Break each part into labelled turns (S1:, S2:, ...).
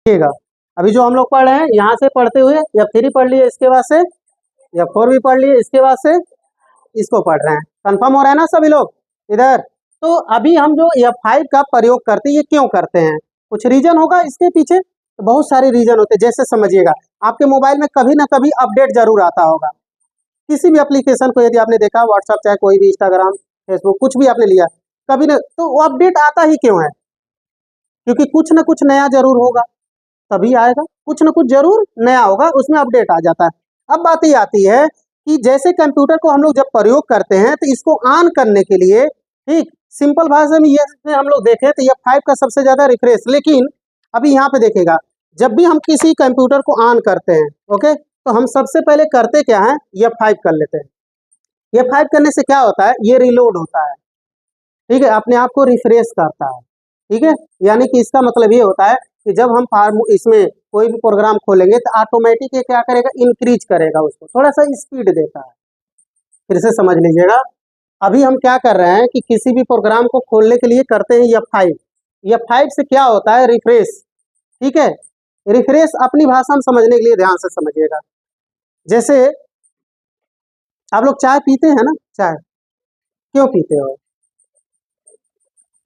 S1: देखिएगा, अभी जो हम लोग पढ़ रहे हैं यहाँ से पढ़ते हुए F3 पढ़ लिए, इसके बाद से F4 भी पढ़ लिए, इसके बाद से इसको पढ़ रहे हैं। कंफर्म हो रहा है ना सभी लोग इधर? तो अभी हम जो F5 का प्रयोग करते हैं, ये क्यों करते हैं? कुछ रीजन होगा इसके पीछे, तो बहुत सारे रीजन होते हैं। जैसे समझिएगा, आपके मोबाइल में कभी ना कभी अपडेट जरूर आता होगा। किसी भी एप्लीकेशन को यदि आपने देखा, व्हाट्सअप चाहे कोई भी, इंस्टाग्राम, फेसबुक, कुछ भी आपने लिया, कभी ना तो वो अपडेट आता ही क्यों है? क्योंकि कुछ ना कुछ नया जरूर होगा, तभी आएगा। कुछ ना कुछ जरूर नया होगा, उसमें अपडेट आ जाता है। अब बात ये आती है कि जैसे कंप्यूटर को हम लोग जब प्रयोग करते हैं तो इसको ऑन करने के लिए, ठीक, सिंपल भाषा में ये हम लोग देखें तो F5 का सबसे ज्यादा रिफ्रेश। लेकिन अभी यहाँ पे देखेगा, जब भी हम किसी कंप्यूटर को ऑन करते हैं, ओके, तो हम सबसे पहले करते क्या है, F5 कर लेते हैं। F5 करने से क्या होता है, ये रिलोड होता है, ठीक है, अपने आप को रिफ्रेश करता है, ठीक है। यानी कि इसका मतलब ये होता है कि जब हम इसमें कोई भी प्रोग्राम खोलेंगे तो ऑटोमेटिक ये क्या करेगा, इंक्रीज करेगा, उसको थोड़ा सा स्पीड देता है। फिर से समझ लीजिएगा, अभी हम क्या कर रहे हैं कि किसी भी प्रोग्राम को खोलने के लिए करते हैं F5। F5 से क्या होता है, रिफ्रेश, ठीक है। रिफ्रेश अपनी भाषा में समझने के लिए ध्यान से समझिएगा। जैसे आप लोग चाय पीते हैं ना, चाय क्यों पीते हो?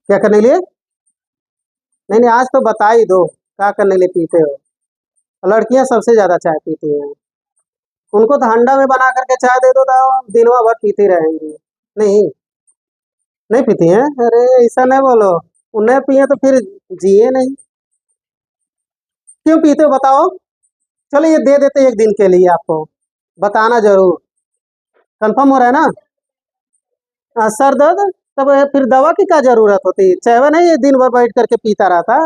S1: क्या करने के लिए? नहीं नहीं, आज तो बता ही दो, क्या करने के लिए पीते हो? लड़कियां सबसे ज्यादा चाय पीती हैं, उनको तो हंडा में बना करके चाय दे दो तो दिनों भर पीती रहेंगी। नहीं, नहीं पीती हैं? अरे ऐसा नहीं बोलो, उन्हें पिए तो फिर जिए नहीं। क्यों पीते हो बताओ? चलो ये दे देते एक दिन के लिए, आपको बताना जरूर। कंफर्म हो रहा है ना? सर दर्द, तब फिर दवा की क्या जरूरत होती है? चाहे नहीं ये दिन भर बैठ करके पीता रहता।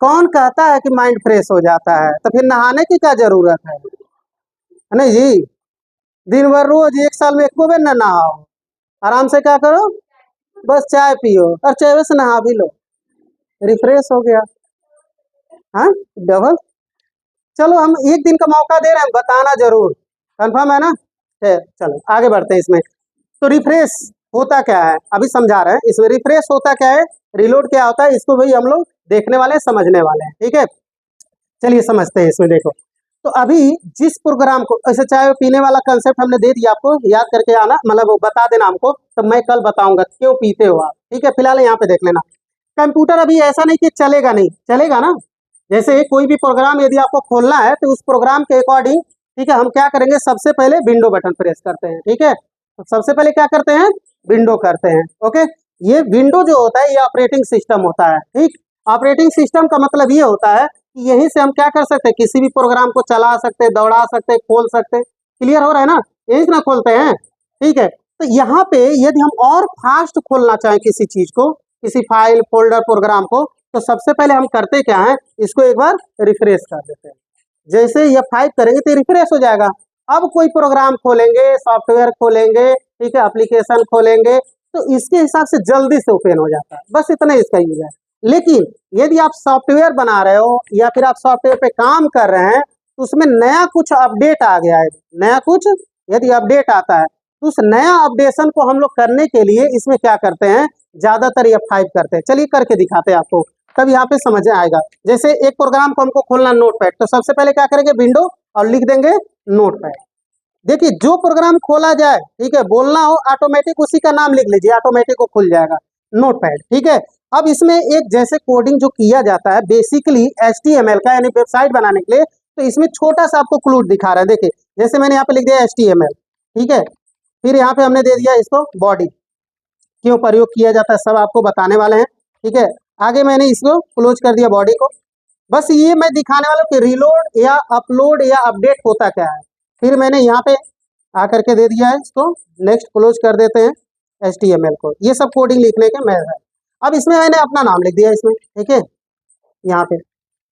S1: कौन कहता है कि माइंड फ्रेश हो जाता है? तो फिर नहाने की क्या जरूरत है? नहीं जी, दिन भर रोज एक साल में एक बार ना नहाओ, आराम से क्या करो, बस चाय पियो और चाय से नहा भी लो, रिफ्रेश हो गया। हाँ, डबल। चलो हम एक दिन का मौका दे रहे हैं, बताना जरूर। कंफर्म है ना? चलो आगे बढ़ते हैं इसमें। तो रिफ्रेश होता क्या है, अभी समझा रहे हैं। इसमें रिफ्रेश होता क्या है, रिलोड क्या होता है, इसको भी हम लोग देखने वाले हैं, समझने वाले हैं, ठीक है। चलिए समझते हैं इसमें। देखो, तो अभी जिस प्रोग्राम को, ऐसे चाय पीने वाला कंसेप्ट हमने दे दिया, आपको याद करके आना, मतलब वो बता देना हमको, तो मैं कल बताऊंगा क्यों पीते हो आप, ठीक है। फिलहाल यहाँ पे देख लेना, कंप्यूटर अभी ऐसा नहीं कि चलेगा नहीं, चलेगा ना। जैसे कोई भी प्रोग्राम यदि आपको खोलना है तो उस प्रोग्राम के अकॉर्डिंग, ठीक है, हम क्या करेंगे, सबसे पहले विंडो बटन प्रेस करते हैं, ठीक है। तो सबसे पहले क्या करते हैं, विंडो करते हैं, ओके। ये विंडो जो होता है ये ऑपरेटिंग सिस्टम होता है, ठीक। ऑपरेटिंग सिस्टम का मतलब ये होता है कि यहीं से हम क्या कर सकते हैं, किसी भी प्रोग्राम को चला सकते हैं, दौड़ा सकते हैं, खोल सकते हैं। क्लियर हो रहा है ना? यहीं से ना खोलते हैं, ठीक है। तो यहाँ पे यदि हम और फास्ट खोलना चाहें किसी चीज को, किसी फाइल, फोल्डर, प्रोग्राम को, तो सबसे पहले हम करते क्या है, इसको एक बार रिफ्रेश कर देते हैं। जैसे ये F5 करेंगे तो रिफ्रेश हो जाएगा। अब कोई प्रोग्राम खोलेंगे, सॉफ्टवेयर खोलेंगे, ठीक है, एप्लीकेशन खोलेंगे, तो इसके हिसाब से जल्दी से ओपन हो जाता है, बस इतना इसका यूज है। लेकिन यदि आप सॉफ्टवेयर बना रहे हो या फिर आप सॉफ्टवेयर पे काम कर रहे हैं, तो उसमें नया कुछ अपडेट आ गया है, नया कुछ यदि अपडेट आता है, तो उस नया अपडेशन को हम लोग करने के लिए इसमें क्या करते हैं, ज्यादातर F5 करते हैं। चलिए करके दिखाते हैं आपको, तब यहाँ पे समझ आएगा। जैसे एक प्रोग्राम को हमको खोलना नोटपैड, तो सबसे पहले क्या करेंगे, विंडो और लिख देंगे नोटपैड। देखिए जो प्रोग्राम खोला जाए, ठीक है, बोलना हो ऑटोमेटिक उसी का नाम लिख लीजिए, ऑटोमेटिक वो खुल जाएगा, नोटपैड, ठीक है। अब इसमें एक जैसे कोडिंग जो किया जाता है बेसिकली HTML का, यानी वेबसाइट बनाने के लिए, तो इसमें छोटा सा आपको क्लू दिखा रहा है। देखिए जैसे मैंने यहाँ पे लिख दिया HTML, ठीक है। फिर यहाँ पे हमने दे दिया इसको बॉडी, क्यों प्रयोग किया जाता है सब आपको बताने वाले हैं, ठीक है। आगे मैंने इसको क्लोज कर दिया बॉडी को। बस ये मैं दिखाने वाला हूँ कि रिलोड या अपलोड या अपडेट होता क्या है। फिर मैंने यहाँ पे आकर के दे दिया है इसको, नेक्स्ट क्लोज कर देते हैं HTML को। ये सब कोडिंग लिखने के मैं है। अब इसमें मैंने अपना नाम लिख दिया इसमें, ठीक है, यहाँ पे,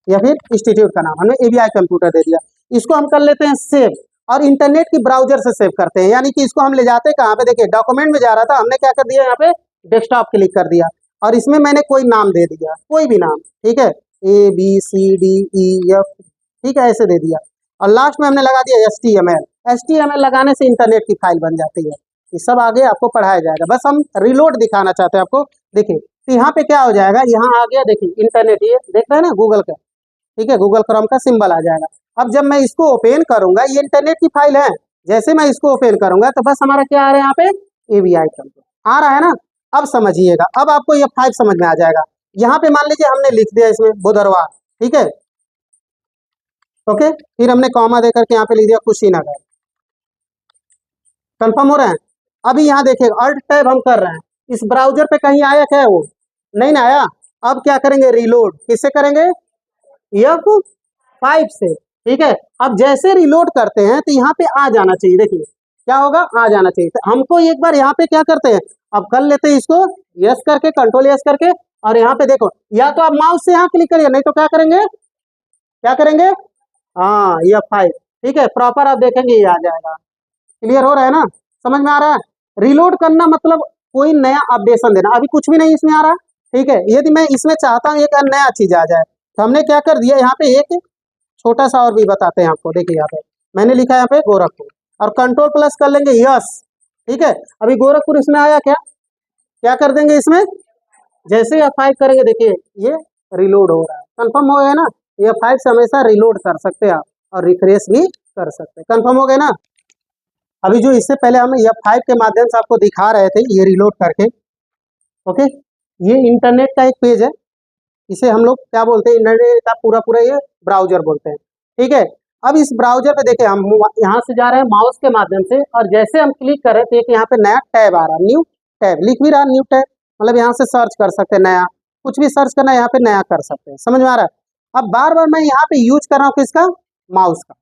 S1: या फिर इंस्टीट्यूट का नाम हमने ABI कंप्यूटर दे दिया। इसको हम कर लेते हैं सेव, और इंटरनेट की ब्राउजर से सेव करते हैं। यानी कि इसको हम ले जाते हैं कहाँ पे, देखिए डॉक्यूमेंट में जा रहा था, हमने क्या कर दिया, यहाँ पे डेस्कटॉप क्लिक कर दिया, और इसमें मैंने कोई नाम दे दिया, कोई भी नाम, ठीक है, ABCDEF, ठीक है, ऐसे दे दिया। और लास्ट में हमने लगा दिया HTML लगाने से इंटरनेट की फाइल बन जाती है। ये सब आगे आपको पढ़ाया जाएगा, बस हम रिलोड दिखाना चाहते हैं आपको। देखिए तो यहाँ पे क्या हो जाएगा, यहाँ आ गया देखिए इंटरनेट, ये देख रहे हैं ना गूगल का, ठीक है, गूगल क्रोम का सिंबल आ जाएगा। अब जब मैं इसको ओपन करूंगा, ये इंटरनेट की फाइल है, जैसे मैं इसको ओपन करूंगा तो बस हमारा क्या आ रहा है यहाँ पे, AVI कंट्रोल आ रहा है ना। अब समझिएगा, अब आपको ये 5 समझ में आ जाएगा। यहाँ पे मान लीजिए हमने लिख दिया इसमें बुधवार, ठीक है, ओके, फिर हमने कॉमा देकर के यहाँ पे लिख दिया कुशीनगर, कंफर्म हो रहा है। अभी यहाँ देखिएगा अल्ट टैब हम कर रहे हैं, इस ब्राउजर पे कहीं आया क्या है, वो नहीं ना आया। अब क्या करेंगे, रिलोड किससे करेंगे, F5 से, ठीक है। अब जैसे रिलोड करते हैं तो यहाँ पे आ जाना चाहिए, देखिए क्या होगा, आ जाना चाहिए। तो हमको एक बार यहाँ पे क्या करते हैं, अब कर लेते हैं इसको यस करके, कंट्रोल यस करके, और यहाँ पे देखो, या तो आप माउस से यहाँ क्लिक करिए, नहीं तो क्या करेंगे, क्या करेंगे, हाँ F5, ठीक है, प्रॉपर आप देखेंगे ये आ जाएगा। क्लियर हो रहा है ना, समझ में आ रहा है। रिलोड करना मतलब कोई नया अपडेशन देना, अभी कुछ भी नहीं इसमें आ रहा, ठीक है। यदि मैं इसमें चाहता हूँ एक नया चीज आ जाए, तो हमने क्या कर दिया, यहाँ पे एक छोटा सा और भी बताते हैं आपको, देखिए यहाँ पे मैंने लिखा है यहाँ पे गोरखपुर, और कंट्रोल प्लस कर लेंगे यस, ठीक है। अभी गोरखपुर इसमें आया क्या, क्या कर देंगे इसमें, जैसे F5 करेंगे देखिए ये रिलोड हो रहा है, कंफर्म हो गया ना। F5 से हमेशा रिलोड कर सकते हैं आप, और रिफ्रेश भी कर सकते हैं, कंफर्म हो गए ना। अभी जो इससे पहले हम F5 के माध्यम से आपको दिखा रहे थे ये रिलोड करके, ओके, ये इंटरनेट का एक पेज है, इसे हम लोग क्या बोलते हैं, इंटरनेट का पूरा पूरा ये ब्राउजर बोलते हैं, ठीक है। अब इस ब्राउजर पे देखिए हम यहाँ से जा रहे हैं माउस के माध्यम से, और जैसे हम क्लिक करें तो एक यहाँ पे नया टैब आ रहा है, न्यू टैब लिख भी रहा है, न्यू टैब मतलब यहाँ से सर्च कर सकते हैं, नया कुछ भी सर्च करना है यहाँ पे नया कर सकते हैं, समझ में आ रहा है। अब बार बार मैं यहाँ पे यूज कर रहा हूँ किसका, माउस का।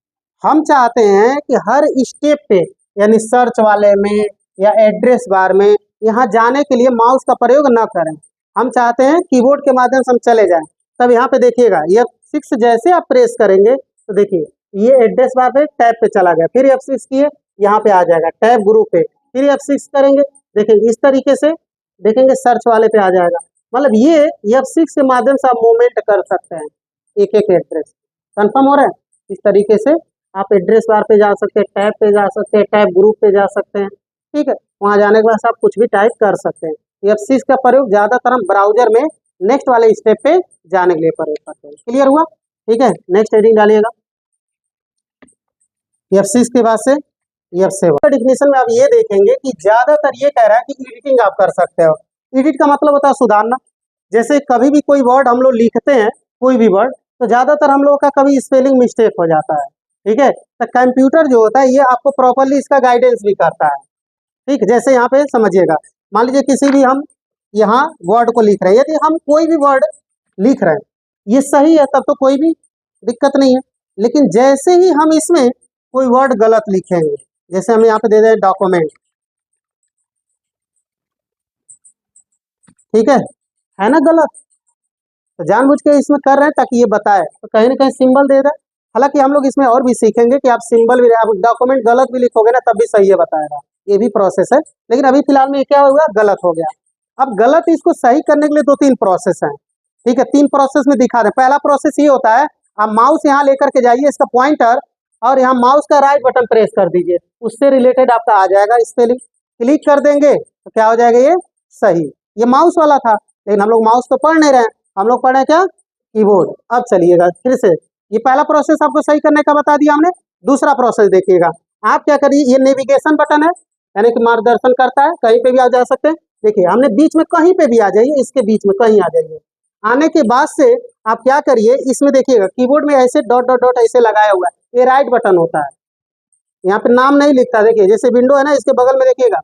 S1: हम चाहते हैं कि हर स्टेप पे, यानी सर्च वाले में या एड्रेस बार में, यहाँ जाने के लिए माउस का प्रयोग न करें, हम चाहते हैं कीबोर्ड के माध्यम से हम चले जाएं। तब यहाँ पे देखिएगा F6 जैसे आप प्रेस करेंगे तो देखिए ये एड्रेस बार पे टैब पे चला गया, फिर F6 किए यहाँ पे आ जाएगा टैब ग्रुप पे, फिर F6 करेंगे, देखिए इस तरीके से देखेंगे सर्च वाले पे आ जाएगा। मतलब ये F6 के माध्यम से आप मूवमेंट कर सकते हैं एक एक एड्रेस, कंफर्म हो रहा है। इस तरीके से आप एड्रेस बार पे जा सकते हैं, टैब पे जा सकते हैं, टैब ग्रुप पे जा सकते हैं, ठीक है। वहाँ जाने के बाद आप कुछ भी टाइप कर सकते हैं। F6 का प्रयोग ज्यादातर हम ब्राउजर में नेक्स्ट वाले स्टेप पे जाने के लिए प्रयोग करते हैं। क्लियर हुआ, ठीक है। नेक्स्ट हेडिंग डालिएगा, F6 के बाद से F7। डिफिनेशन में आप ये देखेंगे कि ज्यादातर ये कह रहा है कि एडिटिंग आप कर सकते हो। एडिट का मतलब होता है सुधारना। जैसे कभी भी कोई वर्ड हम लोग लिखते हैं, कोई भी वर्ड, तो ज्यादातर हम लोगों का कभी स्पेलिंग मिस्टेक हो जाता है, ठीक है। तो कंप्यूटर जो होता है ये आपको प्रॉपरली इसका गाइडेंस भी करता है, ठीक। जैसे यहाँ पे समझिएगा, मान लीजिए किसी भी हम यहाँ वर्ड को लिख रहे हैं, यदि हम कोई भी वर्ड लिख रहे हैं ये सही है तब तो कोई भी दिक्कत नहीं है, लेकिन जैसे ही हम इसमें कोई वर्ड गलत लिखेंगे, जैसे हम यहाँ पे दे दें डॉक्यूमेंट, ठीक है ना गलत, तो जानबूझ के इसमें कर रहे हैं ताकि ये बताए, तो कहीं ना कहीं सिंबल दे दें। हालांकि हम लोग इसमें और भी सीखेंगे कि आप सिंबल भी, आप डॉक्यूमेंट गलत भी लिखोगे ना तब भी सही है बताएगा, ये भी प्रोसेस है। लेकिन अभी फिलहाल में क्या हुआ, गलत हो गया। अब गलत इसको सही करने के लिए 2-3 प्रोसेस हैं, ठीक है। 3 प्रोसेस में दिखा दें। पहला प्रोसेस ये होता है, आप माउस यहाँ लेकर के जाइए, इसका पॉइंटर, और यहाँ माउस का राइट बटन प्रेस कर दीजिए, उससे रिलेटेड आपका आ जाएगा स्पेलिंग, क्लिक कर देंगे तो क्या हो जाएगा, ये सही। ये माउस वाला था, लेकिन हम लोग माउस तो पढ़ नहीं रहे, हम लोग पढ़ रहे हैं क्या, कीबोर्ड। अब चलिएगा फिर से, ये पहला प्रोसेस आपको सही करने का बता दिया हमने। दूसरा प्रोसेस देखिएगा, आप क्या करिए, ये नेविगेशन बटन है, यानी कि मार्गदर्शन करता है, कहीं पे भी आप जा सकते हैं। देखिए हमने बीच में कहीं पे भी आ जाइए, इसके बीच में कहीं आ जाइए। आने के बाद से आप क्या करिए, इसमें देखिएगा कीबोर्ड में ऐसे डॉट डॉट डॉट ऐसे लगाया हुआ है, ये राइट बटन होता है, यहाँ पे नाम नहीं लिखता। देखिए जैसे विंडो है ना, इसके बगल में देखिएगा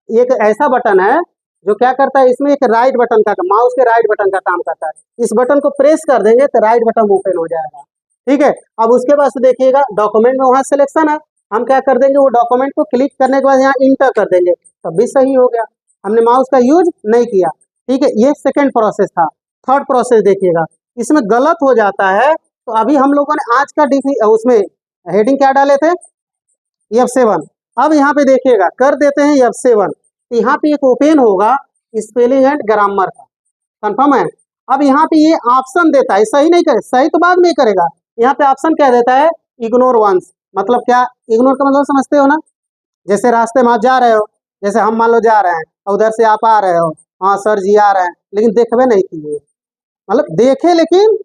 S1: एक ऐसा बटन है जो क्या करता है, इसमें एक राइट बटन का, माउस के राइट बटन का काम करता है। इस बटन को प्रेस कर देंगे तो राइट बटन ओपन हो जाएगा, ठीक है। अब उसके बाद से देखिएगा डॉक्यूमेंट में वहाँ सिलेक्शन है, हम क्या कर देंगे, वो डॉक्यूमेंट को क्लिक करने के बाद यहाँ इंटर कर देंगे, तब भी सही हो गया, हमने माउस का यूज नहीं किया, ठीक है। ये सेकेंड प्रोसेस था। थर्ड प्रोसेस देखिएगा, इसमें गलत हो जाता है, तो अभी हम लोगों ने आज का उसमें हेडिंग क्या डाले थे, F7। अब यहाँ पे देखिएगा कर देते हैं F7, तो यहाँ पे एक ओपन होगा स्पेलिंग एंड ग्रामर का, कंफर्म है। अब यहाँ पे ये ऑप्शन देता है, सही नहीं करे, सही तो बाद में ही करेगा, यहाँ पे ऑप्शन क्या देता है, इग्नोर वंस। मतलब क्या, इग्नोर का मतलब समझते हो ना, जैसे रास्ते में आप जा रहे हो, जैसे हम मान लो जा रहे हैं, और उधर से आप आ रहे हो, हाँ सर जी आ रहे हैं, लेकिन देखबे नहीं किए, मतलब देखे लेकिन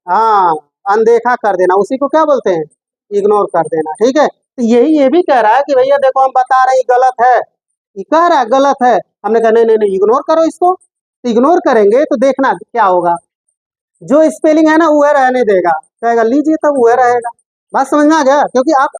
S1: हाँ अनदेखा कर देना, उसी को क्या बोलते हैं, इग्नोर कर देना। ठीक है, तो यही ये भी कह रहा है कि भैया देखो हम बता रहे हैं ये गलत है, ये कह रहा है गलत है, हमने कहा नहीं नहीं नहीं इग्नोर करो इसको। तो इग्नोर करेंगे तो देखना क्या होगा, जो स्पेलिंग है ना वह रहने देगा, कहेगा लीजिए तब वह रहेगा। बात समझ में आ गया, क्योंकि आप